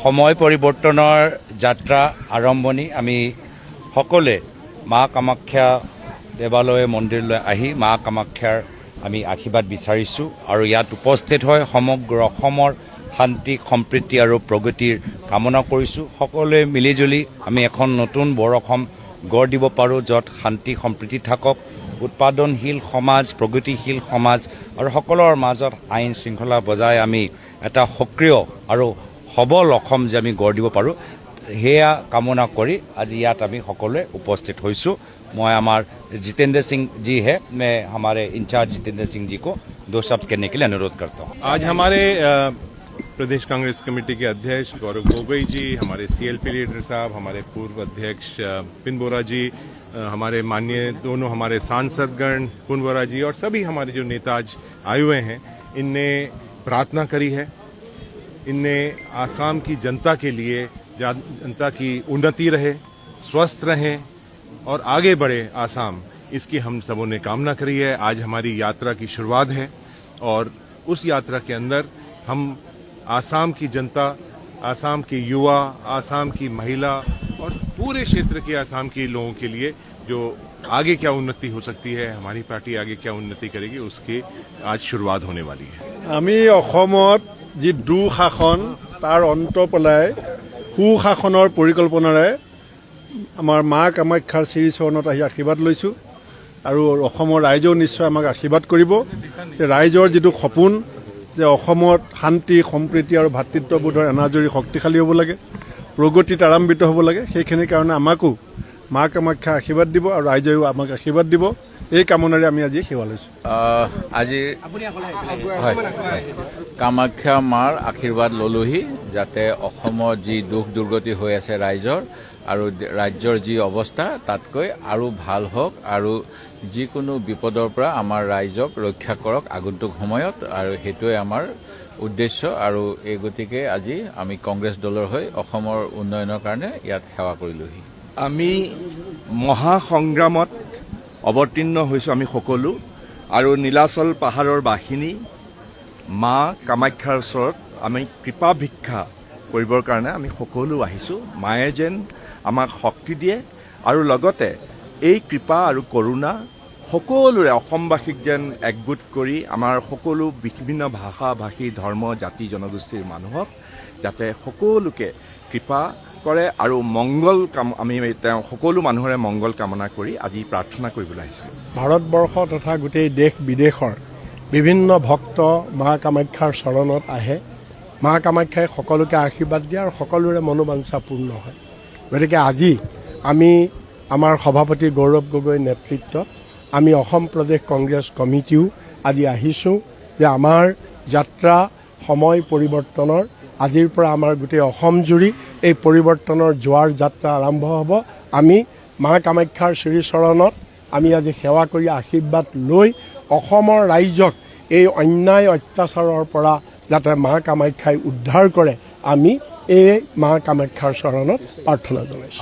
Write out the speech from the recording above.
সময় পৰিৱৰ্তনৰ যাত্ৰা আৰম্ভণি আমি সকলোৱে মা কামাখ্যা দেৱালয় মন্দিৰলৈ আহি মা কামাখ্যাৰ আমি আশীৰ্বাদ বিচাৰিছোঁ আৰু ইয়াত উপস্থিত হৈ সমগ্ৰ অসমৰ শান্তি সম্প্ৰীতি আৰু প্ৰগতিৰ কামনা কৰিছোঁ। সকলোৱে মিলিজুলি আমি এখন নতুন বৰ অসম গঢ় দিব পাৰোঁ, য'ত শান্তি সম্প্ৰীতি থাকক, উৎপাদনশীল সমাজ, প্ৰগতিশীল সমাজ আৰু সকলৰ মাজত আইন শৃংখলা বজাই আমি এটা সক্ৰিয় আৰু সবল অসম যে আমি গঢ় দিব পাৰোঁ, সেয়া কামনা কৰি আজি ইয়াত আমি সকলোৱে উপস্থিত হৈছোঁ। मैं हमारे जितेंद्र सिंह जी है, मैं हमारे इंचार्ज जितेंद्र सिंह जी को 2 शब्द कहने के लिए अनुरोध करता हूँ। आज हमारे प्रदेश कांग्रेस कमेटी के अध्यक्ष गौरव गोगोई जी, हमारे सीएलपी लीडर साहब, हमारे पूर्व अध्यक्ष पिन बोरा जी, हमारे माननीय दोनों हमारे सांसदगण पिन बोरा जी और सभी हमारे जो नेता आज आए हुए हैं, इनने प्रार्थना करी है। इनने आसाम की जनता के लिए, जनता की उन्नति रहे, स्वस्थ रहें और आगे बढ़े आसाम, इसकी हम सबों ने कामना करी है। आज हमारी यात्रा की शुरुआत है और उस यात्रा के अंदर हम आसाम की जनता, आसाम के युवा, आसाम की महिला और पूरे क्षेत्र के आसाम के लोगों के लिए जो आगे क्या उन्नति हो सकती है, हमारी पार्टी आगे क्या उन्नति करेगी, उसकी आज शुरुआत होने वाली है। আমি অসমত যি দুঃশাসন তাৰ অন্ত পেলাই সুশাসনৰ পৰিকল্পনাৰে আমাৰ মা কামাখ্যাৰ শ্ৰীচৰণত আহি আশীৰ্বাদ লৈছোঁ আৰু অসমৰ ৰাইজেও নিশ্চয় আমাক আশীৰ্বাদ কৰিব। ৰাইজৰ যিটো সপোন যে অসমত শান্তি সম্প্ৰীতি আৰু ভাতৃত্ববোধৰ এনাজৰী শক্তিশালী হ'ব লাগে, প্ৰগতি ত্বৰান্বিত হ'ব লাগে, সেইখিনিৰ কাৰণে আমাকো মা কামাখ্যা আশীৰ্বাদ দিব আৰু ৰাইজেও আমাক আশীৰ্বাদ দিব। এই কামনাৰে আমি আজি সেৱা লৈছোঁ। আজি কামাখ্যা মাৰ আশীৰ্বাদ ললোহি, যাতে অসমৰ যি দুখ দুৰ্গতি হৈ আছে ৰাইজৰ আৰু ৰাজ্যৰ যি অৱস্থা তাতকৈ আৰু ভাল হওক আৰু যিকোনো বিপদৰ পৰা আমাৰ ৰাইজক ৰক্ষা কৰক আগন্তুক সময়ত, আৰু সেইটোৱে আমাৰ উদ্দেশ্য। আৰু এই গতিকে আজি আমি কংগ্ৰেছ দলৰ হৈ অসমৰ উন্নয়নৰ কাৰণে ইয়াত সেৱা কৰিলোহি। আমি মহাসংগ্ৰামত অৱতীৰ্ণ হৈছোঁ আমি সকলো, আৰু নীলাচল পাহাৰৰ বাসিনী মা কামাখ্যাৰ ওচৰত আমি কৃপা ভিক্ষা কৰিবৰ কাৰণে আমি সকলো আহিছোঁ। মায়ে যেন আমাক শক্তি দিয়ে আৰু লগতে এই কৃপা আৰু কৰুণা সকলোৰে অসমবাসীক যেন একগোট কৰি আমাৰ সকলো বিভিন্ন ভাষা ভাষী ধৰ্ম জাতি জনগোষ্ঠীৰ মানুহক যাতে সকলোকে কৃপা কৰে আৰু মংগল কাম আমি তেওঁ সকলো মানুহৰে মংগল কামনা কৰি আজি প্ৰাৰ্থনা কৰিবলৈ আহিছিলোঁ। ভাৰতবৰ্ষ তথা গোটেই দেশ বিদেশৰ বিভিন্ন ভক্ত মা কামাখ্যাৰ চৰণত আহে। মা কামাখ্যাই সকলোকে আশীৰ্বাদ দিয়ে আৰু সকলোৰে মনোবাঞ্ছা পূৰ্ণ হয়। গতিকে আজি আমি আমাৰ সভাপতি গৌৰৱ গগৈৰ নেতৃত্বত আমি অসম প্ৰদেশ কংগ্ৰেছ কমিটিও আজি আহিছোঁ যে আমাৰ যাত্ৰা সময় পৰিৱৰ্তনৰ, আজিৰ পৰা আমাৰ গোটেই অসম জুৰি এই পৰিৱৰ্তনৰ জোৱাৰ যাত্ৰা আৰম্ভ হ'ব। আমি মা কামাখ্যাৰ শ্ৰীচৰণত আমি আজি সেৱা কৰি আশীৰ্বাদ লৈ অসমৰ ৰাইজক এই অন্যায় অত্যাচাৰৰ পৰা যাতে মা কামাখ্যাই উদ্ধাৰ কৰে, আমি এই মা কামাখ্যাৰ চৰণত প্ৰাৰ্থনা জনাইছোঁ।